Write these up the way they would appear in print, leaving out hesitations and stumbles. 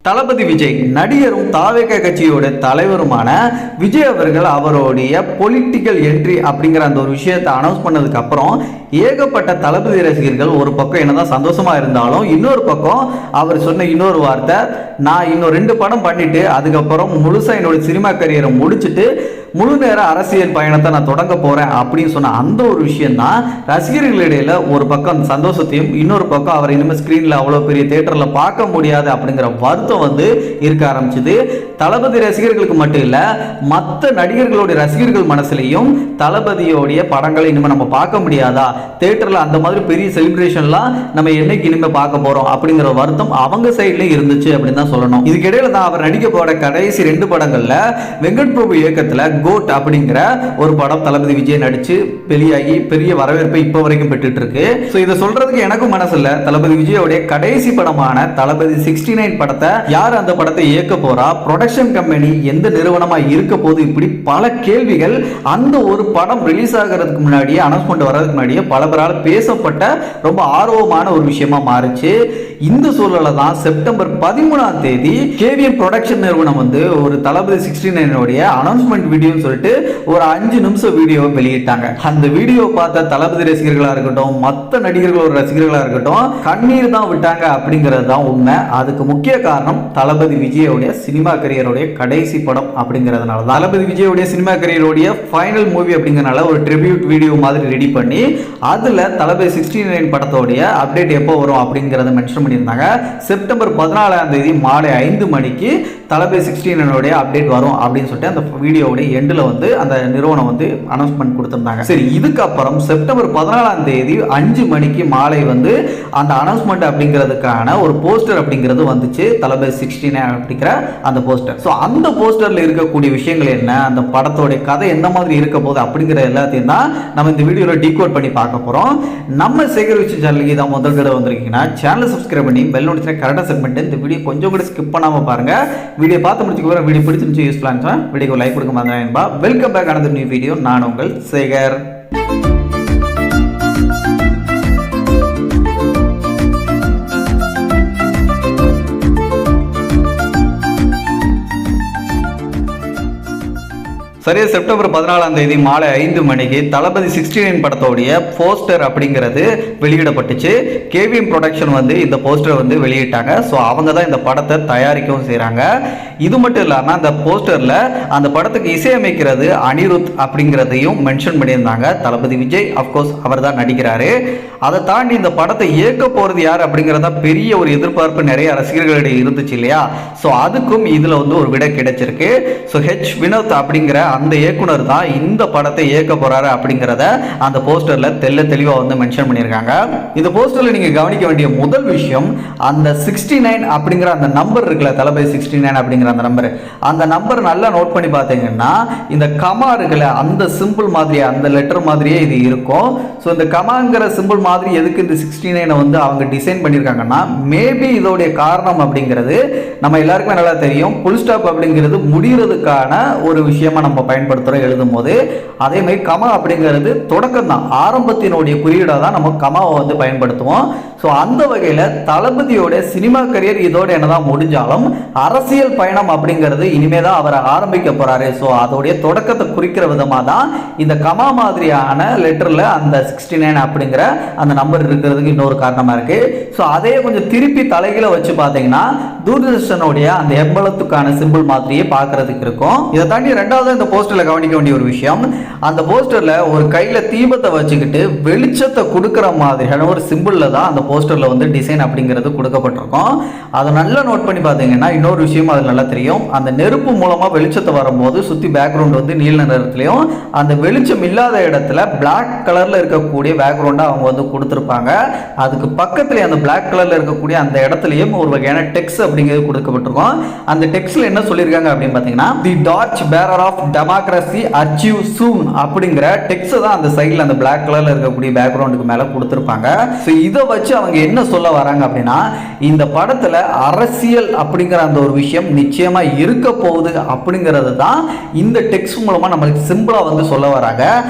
தளபதி விஜய் நடிகரும் தாவேக கட்சியோட தலைவருமான விஜய் அவர்கள் அவருடைய பொலிட்டிக்கல் என்ட்ரி அப்படிங்கிற அந்த ஒரு விஷயத்தை அனௌன்ஸ் பண்ணதுக்கு அப்புறம் ஏகப்பட்ட தளபதி ரசிகர்கள் ஒரு பக்கம் என்னதான் சந்தோஷமா இருந்தாலும் இன்னொரு பக்கம் அவர் சொன்ன இன்னொரு வார்த்தை, நான் இன்னும் 2 படம் பண்ணிட்டு அதுக்கப்புறம் முழுசா என்னோட சினிமா கரியரை முடிச்சுட்டு முழு நேர அரசியல் பயணத்தை நான் தொடங்க போறேன் அப்படின்னு சொன்ன அந்த ஒரு விஷயம் தான் ரசிகர்களிடையில ஒரு பக்கம் சந்தோஷத்தையும் இன்னொரு பக்கம் அவர் இனிமேல் ஸ்கிரீன்ல அவ்வளவு பெரிய தியேட்டர்ல பார்க்க முடியாது அப்படிங்கிற வருத்தம் வந்து இருக்க ஆரம்பிச்சது. தளபதி ரசிகர்களுக்கு மட்டும் இல்ல, மற்ற நடிகர்களுடைய ரசிகர்கள் மனசுலையும் தளபதியோடைய படங்களை இனிமே நம்ம பார்க்க முடியாதா, தியேட்டர்ல அந்த மாதிரி பெரிய செலிப்ரேஷன்லாம் நம்ம என்னைக்கு இனிமே பார்க்க போறோம் அப்படிங்கிற வருத்தம் அவங்க சைட்லயும் இருந்துச்சு அப்படின்னு தான் சொல்லணும். இதுக்கிடையில தான் அவர் நடிக்க போற கடைசி 2 படங்கள்ல வெங்கட் பிரபு இயக்கத்துல கோட் அப்படிங்கிற ஒரு படம் தளபதி விஜய் நடிச்சு வெளியாகி பெரிய வரவேற்பை இப்ப வரைக்கும் பெற்றுட்டு இருக்கு. சோ இதை சொல்றதுக்கு எனக்கும் மனசு இல்ல. தளபதி விஜயோடைய கடைசி படமான தளபதி 69 படத்தை யார் அந்த படத்தை இயக்க போறா, ப்ரொடக்ஷன் கம்பெனி எந்த நிறுவனமா இருக்க போது, இப்படி பல கேள்விகள் அந்த ஒரு படம் ரிலீஸ் ஆகிறதுக்கு முன்னாடியே அனௌன்ஸ்மெண்ட் வர்றதுக்கு முன்னாடியே பல பேரால் பேசப்பட்ட ரொம்ப ஆர்வமான ஒரு விஷயமா மாறிச்சு. இந்த சூழல தான் செப்டம்பர் 13ஆம் தேதி கேவிஎம் ப்ரொடக்ஷன் நிறுவனம் வந்து ஒரு தளபதி 69 உடைய அனௌன்ஸ்மெண்ட் வீடியோ சொல்லிட்டு ஒரு 5 நிமிஷம் வீடியோவை வெளியிட்டாங்க. அந்த வீடியோ பார்த்த தளபதி ரசிகர்களா இருக்கட்டும், மற்ற நடிகர்களோட ரசிகர்களா இருக்கட்டும், கண்ணீர் தான் விட்டாங்க அப்படிங்கிறது தான் உண்மை. அதுக்கு முக்கிய காரணம் தளபதி விஜயோடைய சினிமா கரியருடைய கடைசி படம் அப்படிங்கிறதுனால தான். தளபதி விஜயோடைய சினிமா கரியருடைய ஃபைனல் மூவி அப்படிங்கிறனால ஒரு ட்ரிபியூட் வீடியோ மாதிரி ரெடி பண்ணி அதுல தளபதி 69 படத்தோடைய அப்டேட் எப்போ வரும் அப்படிங்கிறத மென்ஷன் பண்ணியிருந்தாங்க. செப்டம்பர் 14ஆம் தேதி மாலை 5 மணிக்கு தளபதி 69 உடைய அப்டேட் வரும் அப்படின்னு சொல்லிட்டு அந்த வீடியோவுடைய எண்டில் வந்து அந்த நிறுவனம் வந்து அனௌன்ஸ்மெண்ட் கொடுத்திருந்தாங்க. சரி, இதுக்கப்புறம் செப்டம்பர் 14ஆம் தேதி 5 மணிக்கு மாலை வந்து அந்த அனௌன்ஸ்மெண்ட் அப்படிங்கிறதுக்கான ஒரு போஸ்டர் அப்படிங்கிறது வந்துச்சு. தளபதி 69 அப்படிங்கிற அந்த போஸ்டர். ஸோ அந்த போஸ்டர்ல இருக்கக்கூடிய விஷயங்கள் என்ன, அந்த படத்தோடைய கதை எந்த மாதிரி இருக்க போகுது அப்படிங்கிற எல்லாத்தையும் தான் நம்ம இந்த வீடியோவில் டீகோட் பண்ணி பார்க்க போறோம். நம்ம சேகர் விஷயம் சேனலுக்கு இதான் முதல் தடவை வந்திருக்கீங்கன்னா சேனலை சப்ஸ்கிரைப் பண்ணி பெல் நோட்டிஃபிகேஷன் கரெக்டாக செட் பண்ணிட்டு இந்த வீடியோ கொஞ்சம் கூட ஸ்கிப் பண்ணாம பாருங்க. வீடியோ பார்த்து முடிச்சுக்க வீடியோ பிடிச்சிருந்துச்சு யூஸ்ஃபுல்லாக இருந்துச்சுன்னா வீடியோ லைக் கொடுக்க மாதிரி. Welcome back another new video. நான் உங்கள் சேகர். சரியா செப்டம்பர் 14ஆம் தேதி மாலை 5 மணிக்கு தளபதி 69 படத்தோடைய போஸ்டர் அப்படிங்கிறது வெளியிடப்பட்டுச்சு. கேவிஎம் ப்ரொடக்ஷன் வந்து இந்த போஸ்டர் வந்து வெளியிட்டாங்க. ஸோ அவங்க தான் இந்த படத்தை தயாரிக்கவும் செய்கிறாங்க. இது மட்டும் இல்லாமல் அந்த போஸ்டரில் அந்த படத்துக்கு இசையமைக்கிறது அனிருத் அப்படிங்கிறதையும் மென்ஷன் பண்ணியிருந்தாங்க. தளபதி விஜய் அஃப்கோர்ஸ் அவர் தான் நடிக்கிறாரு. அதை தாண்டி இந்த படத்தை இயக்க போகிறது யார் அப்படிங்கிறத பெரிய ஒரு எதிர்பார்ப்பு நிறைய ரசிகர்களிடையே இருந்துச்சு இல்லையா. ஸோ அதுக்கும் இதில் வந்து ஒரு விடை கிடைச்சிருக்கு. ஸோ ஹெச் வினோத் அப்படிங்கிற அந்த இயக்குனர் தான் இந்த படத்தை இயக்க போறாரு அப்படிங்கிறத அந்த போஸ்டர்ல தெளிவா வந்து மென்ஷன் பண்ணியிருக்காங்க. இந்த போஸ்டர்ல நீங்க கவனிக்க வேண்டிய முதல் விஷயம், அந்த 69 அப்படிங்கிற அந்த நம்பர் இருக்குல்ல, தளபதி 69 அப்படிங்கிற அந்த நம்பர் நல்லா நோட் பண்ணி பார்த்தீங்கன்னா இந்த கமா இருக்குல்ல, அந்த சிம்பிள் மாதிரியே அந்த லெட்டர் மாதிரியே இது இருக்கும். ஸோ இந்த கமாங்கிற சிம்பிள் மாதிரி எதுக்கு இந்த 69 வந்து அவங்க டிசைன் பண்ணியிருக்காங்கன்னா, மேபி இதோடைய காரணம் அப்படிங்கிறது நம்ம எல்லாருக்குமே நல்லா தெரியும். புல் ஸ்டாப் அப்படிங்கிறது முடிகிறதுக்கான ஒரு விஷயமா நம்ம பயன்படுத்துகிறோம் எழுதும் போது. அதே மாதிரி கமா அப்படிங்கிறது தொடக்கம் தான், ஆரம்பத்தினுடைய குறியீடாக தான் நம்ம கமாவை வந்து பயன்படுத்துவோம். ஸோ அந்த வகையில் தளபதியோட சினிமா கரியர் இதோட என்னதான் முடிஞ்சாலும் அரசியல் பயணம் அப்படிங்கிறது இனிமே தான் அவர் ஆரம்பிக்க போறாரு. ஸோ அதோடைய தொடக்கத்தை குறிக்கிற விதமாக தான் இந்த கமா மாதிரியான லெட்டரில் அந்த 69 அப்படிங்கிற அந்த நம்பர் இருக்கிறதுக்கு இன்னொரு காரணமாக இருக்கு. ஸோ அதே கொஞ்சம் திருப்பி தலைகீழ வச்சு பார்த்தீங்கன்னா தூர்தர்ஷனுடைய அந்த எம்பளத்துக்கான சிம்பிள் மாதிரியே பார்க்கறதுக்கு இருக்கும். இதை தாண்டி ரெண்டாவது இந்த போஸ்டர்ல கவனிக்க வேண்டிய ஒரு விஷயம், அந்த போஸ்டர்ல ஒரு கையில தீபத்தை வச்சுக்கிட்டு வெளிச்சத்தை கொடுக்கிற மாதிரியான ஒரு சிம்பிள்ல தான் அந்த போஸ்டர்ல வந்து டிசைன் அப்படிங்கிறது கொடுக்கப்பட்டிருக்கும். அதை நல்லா நோட் பண்ணி பார்த்தீங்கன்னா இன்னொரு விஷயம் அது நல்லா தெரியும். அந்த நெருப்பு மூலமா வெளிச்சத்தை வரும்போது சுத்தி பேக்ரவுண்ட் வந்து நீல நிறத்திலையும், அந்த வெளிச்சம் இல்லாத இடத்துல பிளாக் கலர்ல இருக்கக்கூடிய பேக்ரவுண்டா அவங்க வந்து கொடுத்திருப்பாங்க. அதுக்கு பக்கத்துல அந்த பிளாக் கலர்ல இருக்கக்கூடிய அந்த இடத்துலயும் ஒரு வகையான டெக்ஸ்ட் அப்படிங்கிறது கொடுக்கப்பட்டிருக்கும். அந்த டெக்ஸ்ட்ல என்ன சொல்லியிருக்காங்க அப்படின்னு பார்த்தீங்கன்னா, the torch bearer of democracy achieve soon அப்படிங்கிற டெக்ஸ்ட் தான் அந்த சைடில் அந்த பிளாக் கலர்ல இருக்கக்கூடிய பேக்ரவுண்டுக்கு மேல கொடுத்துருப்பாங்க. ஸோ இதை வச்சு அவங்க என்ன சொல்ல வராங்க அப்படின்னா, இந்த படத்துல அரசியல் அப்படிங்கிற அந்த ஒரு விஷயம் நிச்சயமா இருக்க போகுது அப்படிங்கிறது தான் இந்த டெக்ஸ்ட் மூலமா நம்மளுக்கு சிம்பிளா வந்து சொல்ல வராங்க.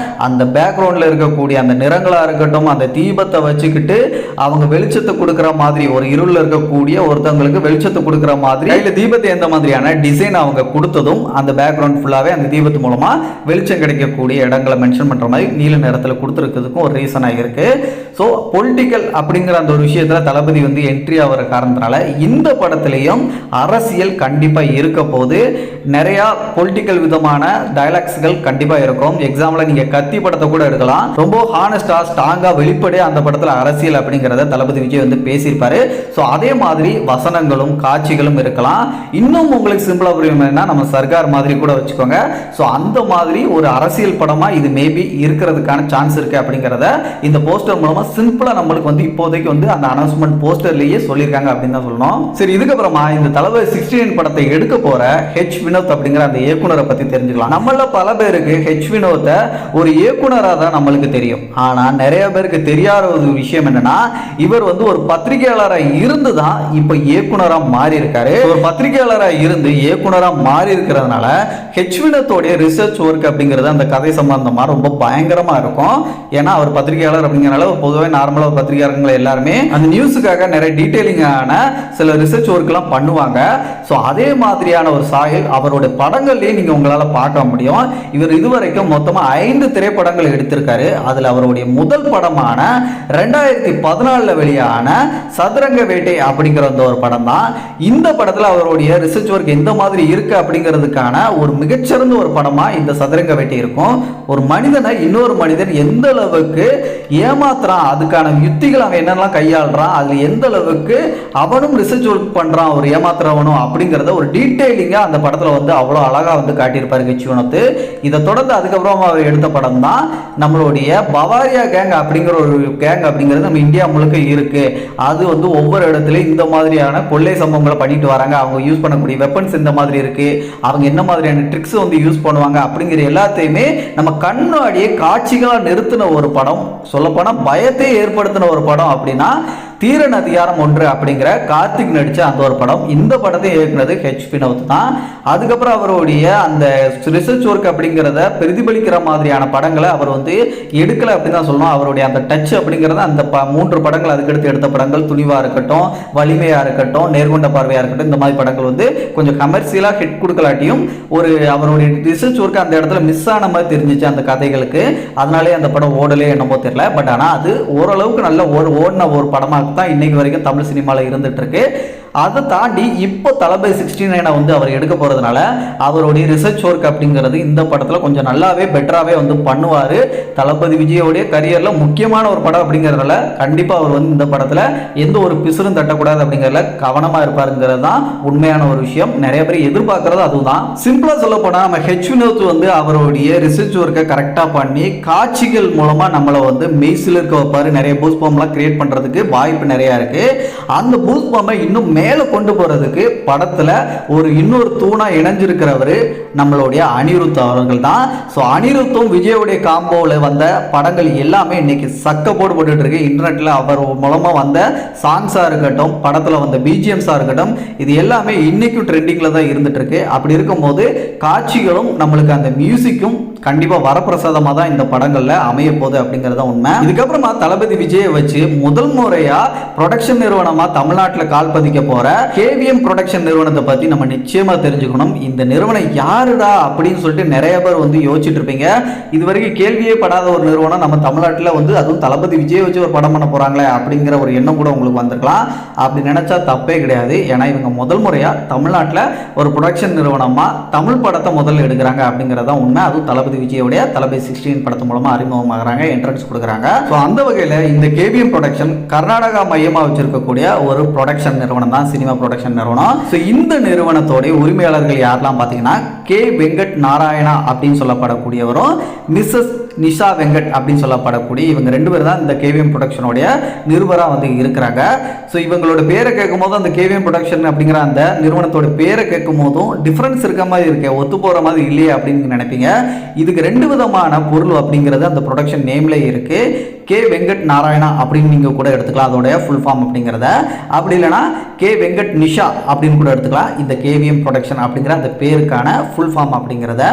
அந்த பேக்ரவுண்ட்ல இருக்கக்கூடிய அந்த நிறங்களா இருக்கட்டும், அந்த தீபத்தை வச்சுக்கிட்டு அவங்க வெளிச்சத்தை கொடுக்கிற மாதிரி, ஒரு இருளில் இருக்கக்கூடிய ஒருத்தவங்களுக்கு வெளிச்சத்தை கொடுக்கிற மாதிரி கையில தீபத்தை எந்த மாதிரியான டிசைன் அவங்க கொடுத்ததும் அந்த பேக்ரவுண்ட் ஃபுல்லாவே அந்த தீபத்து மூலமா வெளிச்சம் கிடைக்கக்கூடிய இடங்களை மென்ஷன் பண்ற மாதிரி நீல நிறத்தில் கொடுத்துருக்கிறதுக்கும் ஒரு ரீசனா இருக்கு. ஸோ பொலிட்டிக்கல் அப்படிங்கிற அந்த ஒரு விஷயத்துல தளபதி வந்து என்ட்ரி ஆகிற காரணத்தினால இந்த படத்திலையும் அரசியல் கண்டிப்பா இருக்க போது. நிறைய பொலிட்டிக்கல் விதமான டயலாக்ஸ்கள் கண்டிப்பா இருக்கும். எக்ஸாம்பிள் நீங்க கத்தி படத்தை கூட எடுக்கலாம். ரொம்ப ஹானஸ்டா ஸ்ட்ராங்கா வெளிப்படையா அந்த படத்துல அரசியல் அப்படிங்கிறத தளபதி விஜய் வந்து பேசியிருப்பாரு. ஸோ அதே மாதிரி வசனங்களும் காட்சிகளும் இருக்கலாம். இன்னும் உங்களுக்கு சிம்பிளா புரியும்னா நம்ம சர்கார் மாதிரி கூட வச்சுக்கோங்க. ஸோ அந்த மாதிரி ஒரு அரசியல் படமா இது மேபி இருக்கிறதுக்கான சான்ஸ் இருக்கு அப்படிங்கிறத இந்த போஸ்டர் மூலமா சிம்பிளா நம்மளுக்கு வந்து இப்போதைக்கு வந்து அந்த அனௌன்ஸ்மெண்ட் போஸ்டர்லயே சொல்லியிருக்காங்க அப்படின்னு தான் சொல்லணும். சரி, இதுக்கப்புறமா இந்த தளபதி 69 படத்தை எடுக்க போற ஹெச் வினோத் அப்படிங்கிற அந்த இயக்குனரை பத்தி தெரிஞ்சுக்கலாம். நம்மள பல பேருக்கு ஹெச் வினோத்தை ஒரு இயக்குனரா தான் நம்மளுக்கு தெரியும். ஆனா நிறைய பேருக்கு தெரியாத ஒரு விஷயம் என்னன்னா, இவர் வந்து ஒரு பத்திரிகையாளராக இருந்து தான் இப்ப இயக்குனரா மாறி இருக்காரு. ஒரு பத்திரிகையாளராக இருந்து இயக்குனரா மாறி இருக்கிறதுனால ஹெச் வினோத்தோடைய ரிசர்ச் ஒர்க் அப்படிங்கிறது அந்த கதை சம்பந்தமா ரொம்ப பயங்கரமா இருக்கும். ஏன்னா அவர் பத்திரிகையாளர் அப்படிங்கிறனால பொதுவாக நார்மலா பத்திரிகையாளர்கள் எல்லாருமே அந்த நியூஸுக்காக நிறைய டீடைலிங்கான சில ரிசர்ச் ஒர்க் எல்லாம் பண்ணுவாங்க. ஸோ அதே மாதிரியான ஒரு சாயல் அவருடைய படங்கள்லயே நீங்க உங்களால பார்க்க முடியும். இவர் இதுவரைக்கும் மொத்தமா 5 திரைப்படங்கள் எடுத்திருக்காரு. அதுல அவருடைய முதல் படமான 2014 வெளியான சதுரங்க வேட்டை அப்படிங்கிற ஒரு படம் தான். இந்த படத்துல அவருடைய ரிசர்ச் ஒர்க் எந்த மாதிரி இருக்கு அப்படிங்கிறதுக்கான ஒரு மிகச்சிறந்த ஒரு படமா இந்த சதுரங்க வேட்டை இருக்கும். ஒரு மனிதனை இன்னொரு மனிதன் எந்த அளவுக்கு ஏமாத்துறான், அதுக்கான யுத்திகள் அவன் என்னெல்லாம் கையாளுறான், அதுல எந்த அளவுக்கு அவனும் ரிசர்ச் ஒர்க் பண்றான் ஒரு ஏமாத்துறவனும் அப்படிங்கறத ஒரு டீடைலிங்கா அந்த படத்துல வந்து அவ்வளவு அழகா வந்து காட்டியிருப்பாரு ஹெச் வினோத். இதை தொடர்ந்து அதுக்கப்புறம் அவர் எடுத்த படம் தான் நம்மளுடைய பவாரியா கேங் அப்படிங்கிற ஒரு கேங் அப்படிங்கிறது நம்ம இந்தியா முழுக்க இருக்கு. அது வந்து ஒவ்வொரு இடத்துலயும் இந்த மாதிரியான கொள்ளை சம்பவங்களை பண்ணிட்டு வராங்க. அவங்க யூஸ் பண்ணக்கூடிய வெப்பன்ஸ் இந்த மாதிரி இருக்கு, அவங்க என்ன மாதிரியான ட்ரிக்ஸ் வந்து யூஸ் பண்ணுவாங்க அப்படிங்கிற எல்லாத்தையுமே நம்ம கண்ணாடியே காட்சிகளா நிறுத்தின ஒரு படம். சொல்லப்போனா பயத்தை ஏற்படுத்தின ஒரு படம் அப்படின்னா தீரன் அதிகாரம் 1 அப்படிங்கிற கார்த்திக் நடிச்ச அந்த ஒரு படம். இந்த படத்தை இயக்குனது ஹெச் வினோத் தான். அதுக்கப்புறம் அவருடைய அந்த ரிசர்ச் ஒர்க் அப்படிங்கிறத பிரதிபலிக்கிற மாதிரியான படங்களை அவர் வந்து எடுக்கல அப்படின்னு தான் சொல்லணும். அவருடைய அந்த டச் அப்படிங்கிறத அந்த 3 படங்கள் அதுக்கடுத்து எடுத்த படங்கள் துணிவா இருக்கட்டும், வலிமையா இருக்கட்டும், நேர்கொண்ட பார்வையா இருக்கட்டும், இந்த மாதிரி படங்கள் வந்து கொஞ்சம் கமர்ஷியலா ஹிட் கொடுக்கலாட்டியும் ஒரு அவருடைய ரிசர்ச் ஒர்க் அந்த இடத்துல மிஸ் ஆன மாதிரி தெரிஞ்சிச்சு அந்த கதைகளுக்கு. அதனாலே அந்த படம் ஓடலே என்னமோ தெரியல. பட் ஆனால் அது ஓரளவுக்கு நல்ல ஓடின ஒரு படமாக தான் இன்னைக்கு வரைக்கும் தமிழ் சினிமாவில் இருந்துட்டு இருக்கு. அதை தாண்டி இப்போ தளபதி 69 வந்து அவர் எடுக்க போறதுனால அவருடைய ரிசர்ச் ஒர்க் அப்படிங்கிறது இந்த படத்துல கொஞ்சம் நல்லாவே பெட்டராகவே வந்து பண்ணுவாரு. தளபதி விஜயோடைய கரியர்ல முக்கியமான ஒரு படம் அப்படிங்கிறதுனால கண்டிப்பா அவர் வந்து இந்த படத்துல எந்த ஒரு பிசுறும் தட்டக்கூடாது அப்படிங்கிறதுல கவனமா இருப்பாருங்கிறது தான் உண்மையான ஒரு விஷயம். நிறைய பேர் எதிர்பார்க்கறது அதுதான். சிம்பிளா சொல்ல போனா நம்ம ஹெச் வினோத் வந்து அவருடைய ரிசர்ச் ஒர்க்கை கரெக்டா பண்ணி காட்சிகள் மூலமா நம்மளை வந்து மெய்சில் இருக்க வைப்பாரு. நிறைய பூஸ்ட் பாம்லாம் கிரியேட் பண்றதுக்கு வாய்ப்பு நிறைய இருக்கு. அந்த பூஸ்ட் பாம்பை இன்னும் மேல கொண்டு போறதுக்கு படத்துல ஒரு இன்னொரு தூணா இணைஞ்சிருக்கிறவரு நம்மளுடைய அனிருத் அவர்கள் தான். ஸோ அனிருத்தும் விஜயோடைய காம்போவில் வந்த படங்கள் எல்லாமே இன்னைக்கு சக்க போட்டு இருக்கு. இன்டர்நெட்ல அவர் மூலமா வந்த சாங்ஸா இருக்கட்டும், படத்துல வந்த பிஜிஎம்ஸா இருக்கட்டும், இது எல்லாமே இன்னைக்கும் ட்ரெண்டிங்ல தான் இருந்துட்டு இருக்கு. அப்படி இருக்கும்போது காட்சிகளும் நம்மளுக்கு அந்த மியூசிக்கும் கண்டிப்பா வரப்பிரசாதமா தான் இந்த படங்கள்ல அமைய போகுது அப்படிங்கறத உண்மை. இதுக்கப்புறமா தளபதி விஜயை வச்சு முதல் முறையா ப்ரொடக்ஷன் நிறுவனமா தமிழ்நாட்டில் கால் பதிக்க போற கேவிஎம் ப்ரொடக்ஷன் நிறுவனத்தை பத்தி நம்ம நிச்சயமா தெரிஞ்சுக்கணும். இந்த நிறுவனம் யாருடா அப்படின்னு சொல்லிட்டு நிறைய பேர் வந்து யோசிச்சுட்டு இருப்பீங்க. இதுவரைக்கும் கேள்வியே படாத ஒரு நிறுவனம் நம்ம தமிழ்நாட்டில் வந்து அதுவும் தளபதி விஜய் வச்சு ஒரு படம் பண்ண போறாங்களே அப்படிங்கிற ஒரு எண்ணம் கூட உங்களுக்கு வந்திருக்கலாம். அப்படி நினைச்சா தப்பே கிடையாது. ஏன்னா இவங்க முதல் முறையா தமிழ்நாட்டில் ஒரு ப்ரொடக்ஷன் நிறுவனமா தமிழ் படத்தை முதல்ல எடுக்கிறாங்க அப்படிங்கறத உண்மை. அதுவும் தளபதி விஜயோடைய தளபதி 16 படத்து மூலமா அறிமுகமாகறாங்க, என்ட்ரன்ஸ் கொடுக்குறாங்க. ஸோ அந்த வகையில் இந்த கேவிஎம் ப்ரொடக்ஷன் கர்நாடகா மையமாக வச்சிருக்கக்கூடிய ஒரு ப்ரொடக்ஷன் நிறுவனம் தான். தான் சினிமா ப்ரொடக்ஷன் நிறுவனம். ஸோ இந்த நிறுவனத்தோடைய உரிமையாளர்கள் யாரெல்லாம் பார்த்தீங்கன்னா கே வெங்கட் நாராயணா அப்படின்னு சொல்லப்படக்கூடியவரும் மிஸ்ஸஸ் நிஷா வெங்கட் அப்படின்னு சொல்லப்படக்கூடிய இவங்க 2 பேர் தான் இந்த கேவிஎம் ப்ரொடக்ஷனுடைய நிருபராக வந்து இருக்கிறாங்க. ஸோ இவங்களோட பேரை கேட்கும் போது அந்த கேவிஎம் ப்ரொடக்ஷன் அப்படிங்கிற அந்த நிறுவனத்தோட பேரை கேட்கும் போதும் டிஃப்ரென்ஸ் இருக்க மாதிரி இருக்கு, ஒத்து போகிற மாதிரி இல்லையே அப்படின்னு நினைப்பீங்க. இதுக்கு 2 விதமான பொருள் அப்படிங்கிறது அந்த ப்ரொடக்ஷன் நேம்லேயே இருக்கு. கே வெங்கட் நாராயணா அப்படின்னு நீங்கள் கூட எடுத்துக்கலாம் அதோடைய ஃபுல் ஃபார்ம் அப்படிங்கிறத. அப்படி இல்லைனா கே வெங்கட் நிஷா அப்படின்னு கூட எடுத்துக்கலாம் இந்த கேவிஎம் ப்ரொடக்ஷன் அப்படிங்கிற அந்த பேருக்கான ஃபுல் ஃபார்ம் அப்படிங்கிறத.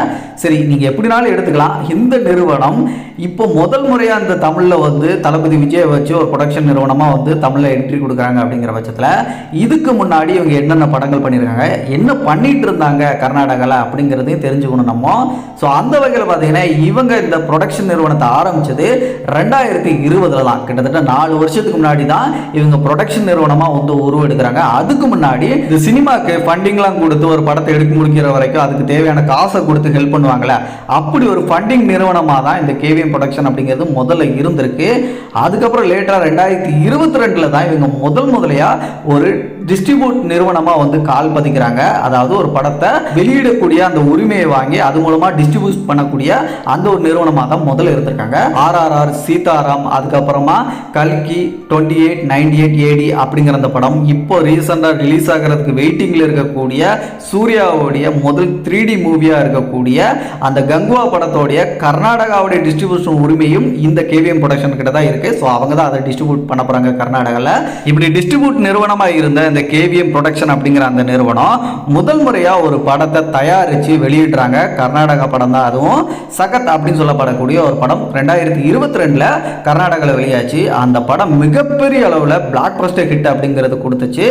சரி, நீங்கள் எப்படினாலும் எடுத்துக்கலாம். இந்த நிறுவனம் இப்போ முதல் முறையாக அந்த தமிழில் வந்து தளபதி விஜய் வச்சு ஒரு ப்ரொடக்ஷன் நிறுவனமாக வந்து தமிழில் என்ட்ரி கொடுக்குறாங்க அப்படிங்கிற பட்சத்தில் இதுக்கு முன்னாடி இவங்க என்னென்ன படங்கள் பண்ணியிருக்காங்க, என்ன பண்ணிட்டு இருந்தாங்க கர்நாடகாவில் அப்படிங்கிறதையும் தெரிஞ்சுக்கணும் நம்ம. ஸோ அந்த வகையில் பார்த்தீங்கன்னா இவங்க இந்த ப்ரொடக்ஷன் நிறுவனத்தை ஆரம்பித்தது 2020 தான். கிட்டத்தட்ட 4 வருஷத்துக்கு முன்னாடி தான் இவங்க ப்ரொடக்ஷன் நிறுவனமாக வந்து உருவெடுக்கிறாங்க. அதுக்கு முன்னாடி இந்த சினிமாக்கு ஃபண்டிங்லாம் கொடுத்து ஒரு படத்தை எடுக்க முடிக்கிற வரைக்கும் அதுக்கு தேவையான காசை கொடுத்து ஹெல்ப் பண்ணுவாங்களே, அப்படி ஒரு ஃபண்டிங் நிறுவனமாக தான் இந்த கேவிஎம் ப்ரொடக்ஷன் அப்படிங்கிறது முதல்ல இருந்திருக்கு. அதுக்கப்புறம் லேட்டராக 2022 தான் இவங்க முதலையா ஒரு டிஸ்ட்ரிபியூட் நிறுவனமாக வந்து கால் பதிக்கிறாங்க. அதாவது ஒரு படத்தை வெளியிடக்கூடிய அந்த உரிமையை வாங்கி அது மூலமாக டிஸ்ட்ரிபியூட் பண்ணக்கூடிய அந்த ஒரு நிறுவனமாக தான் முதல்ல இருந்திருக்காங்க. RRR, சீதாராம், அதுக்கப்புறமா கல்கி 2898 AD அப்படிங்கிற அந்த படம் இப்போ ரீசெண்டாக ரிலீஸ் ஆகிறதுக்கு வெயிட்டிங்கில் இருக்கக்கூடிய சூர்யாவுடைய முதல் 3D மூவியாக இருக்கக்கூடிய அந்த கங்குவா படத்தோடைய கர்நாடகாவுடைய டிஸ்ட்ரிபியூஷன் உரிமையும் இந்த கேவிஎம் ப்ரொடக்ஷன் கிட்ட தான் இருக்கு. ஸோ அவங்க தான் அதை டிஸ்ட்ரிபியூட் பண்ண போறாங்க கர்நாடகாவில். இப்படி டிஸ்ட்ரிபியூட் நிறுவனமாக இருந்த இந்த கேவிஎம் ப்ரொடக்ஷன் அப்படிங்கிற அந்த நிறுவனம் முதல் முறையாக ஒரு படத்தை தயாரித்து வெளியிடுறாங்க. கர்நாடகா படம் தான், அதுவும் சகத் அப்படின்னு சொல்லப்படக்கூடிய ஒரு படம் 2022 கர்நாடகாவில் வெளியாச்சு. அந்த படம் மிகப்பெரிய அளவில் பிளாக் பஸ்டர் ஹிட் அப்படிங்கிறது கொடுத்துச்சு.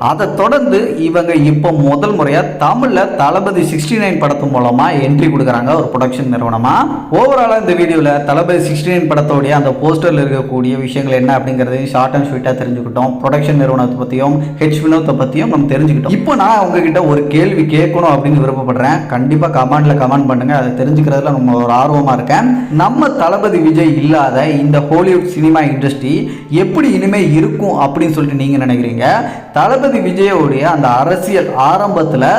அதை தொடர்ந்து இவங்க இப்போ முதல் முறையாக தமிழில் தளபதி 69 படத்து மூலமாக என்ட்ரி கொடுக்குறாங்க ஒரு ப்ரொடக்ஷன் நிறுவனமாக. ஓவராலாக இந்த வீடியோவில் தளபதி 69 படத்தோடைய அந்த போஸ்டரில் இருக்கக்கூடிய விஷயங்கள் என்ன அப்படிங்கிறதையும் ஷார்ட் அண்ட் ஸ்வீட்டாக தெரிஞ்சுக்கிட்டோம். ப்ரொடக்ஷன் நிறுவனத்தை பற்றியும் வினோத்தை பற்றியும் நம்ம தெரிஞ்சுக்கிட்டோம். இப்போ நான் உங்ககிட்ட ஒரு கேள்வி கேட்கணும் அப்படின்னு விருப்பப்படுறேன். கண்டிப்பாக கமெண்ட் பண்ணுங்க, அதை தெரிஞ்சுக்கிறதுல நம்ம ஒரு ஆர்வமாக இருக்கேன். நம்ம தளபதி விஜய் இல்லாத இந்த ஹாலிவுட் சினிமா இண்டஸ்ட்ரி எப்படி இனிமே இருக்கும் அப்படின்னு சொல்லிட்டு நீங்க நினைக்கிறீங்க? தளபதி விஜயோடைய அந்த அரசியல் ஆரம்பத்தில்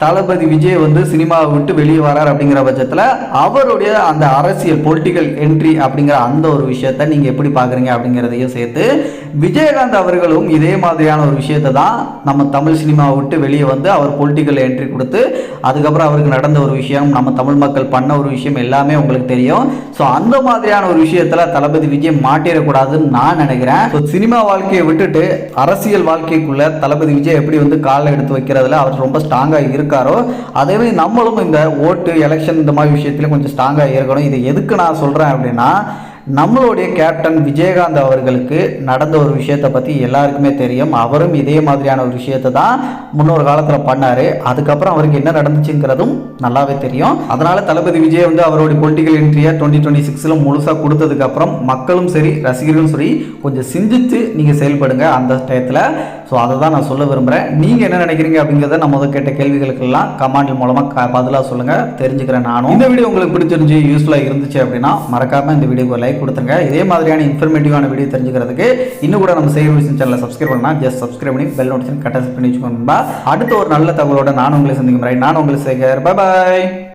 தளபதி விஜய் வந்து சினிமாவை விட்டு வெளியே வரார் அப்படிங்கிற பட்சத்தில் அவருடைய அந்த அரசியல் பொலிட்டிக்கல் என்ட்ரி அப்படிங்கிற அந்த ஒரு விஷயத்தை நீங்கள் எப்படி பார்க்குறீங்க அப்படிங்கிறதையும் சேர்த்து விஜயகாந்த் அவர்களும் இதே மாதிரியான ஒரு விஷயத்தை தான் நம்ம தமிழ் சினிமாவை விட்டு வெளியே வந்து அவர் பொலிட்டிக்கல் என்ட்ரி கொடுத்து அதுக்கப்புறம் அவருக்கு நடந்த ஒரு விஷயம், நம்ம தமிழ் மக்கள் பண்ண ஒரு விஷயம் எல்லாமே உங்களுக்கு தெரியும். ஸோ அந்த மாதிரியான ஒரு விஷயத்தில் தளபதி விஜய் மாட்டிடக்கூடாதுன்னு நான் நினைக்கிறேன். ஸோ சினிமா வாழ்க்கையை விட்டுட்டு அரசியல் வாழ்க்கைக்குள்ள தளபதி விஜய் எப்படி வந்து காலை எடுத்து வைக்கிறதுல அவர் ரொம்ப ஸ்ட்ராங்காக இருக்காரோ அதே மாதிரி நம்மளும் இந்த ஓட்டு எலெக்ஷன் இந்த மாதிரி விஷயத்துல கொஞ்சம் ஸ்ட்ராங்காக இருக்கணும். இதை எதுக்கு நான் சொல்கிறேன் அப்படின்னா, நம்மளுடைய கேப்டன் விஜயகாந்த் அவர்களுக்கு நடந்த ஒரு விஷயத்தை பற்றி எல்லாருக்குமே தெரியும். அவரும் இதே மாதிரியான ஒரு விஷயத்தை தான் முன்னொரு காலத்தில் பண்ணார். அதுக்கப்புறம் அவருக்கு என்ன நடந்துச்சுங்கிறதும் நல்லாவே தெரியும். அதனால் தளபதி விஜய் வந்து அவருடைய பொலிட்டிக்கல் என்ட்ரியை 2026 முழுசாக கொடுத்ததுக்கப்புறம் மக்களும் சரி ரசிகர்களும் சரி கொஞ்சம் சிந்தித்து நீங்கள் செயல்படுங்க அந்த டயத்தில். ஸோ அதை தான் நான் சொல்ல விரும்புகிறேன். நீங்கள் என்ன நினைக்கிறீங்க அப்படிங்கிறத நம்ம முதல் கேட்ட கேள்விகளுக்கெல்லாம் கமெண்ட் மூலமாக பதிலாக சொல்லுங்கள், தெரிஞ்சுக்கிறேன் நானும். இந்த வீடியோ உங்களுக்கு பிடிச்சிருந்துச்சு, யூஸ்ஃபுல்லாக இருந்துச்சு அப்படின்னா மறக்காமல் இந்த வீடியோக்கு லைக் கொடுத்துருங்க. இதே மாதிரியான இன்ஃபர்மேட்டிவான வீடியோ தெரிஞ்சுக்கிறதுக்கு இன்னும் கூட நம்ம செய்தி சேனலை சப்ஸ்கிரைப் பண்ணால் ஜஸ்ட் சப்ஸ்கிரைப் பண்ணி பெல் நோட்டிஃபிகேஷன் கட்டாயம் பண்ணி வச்சுக்கோங்க. அடுத்த ஒரு நல்ல தகவலோட நான் உங்களை சந்திக்கும். நான் உங்களுக்கு சேகர். Bye bye.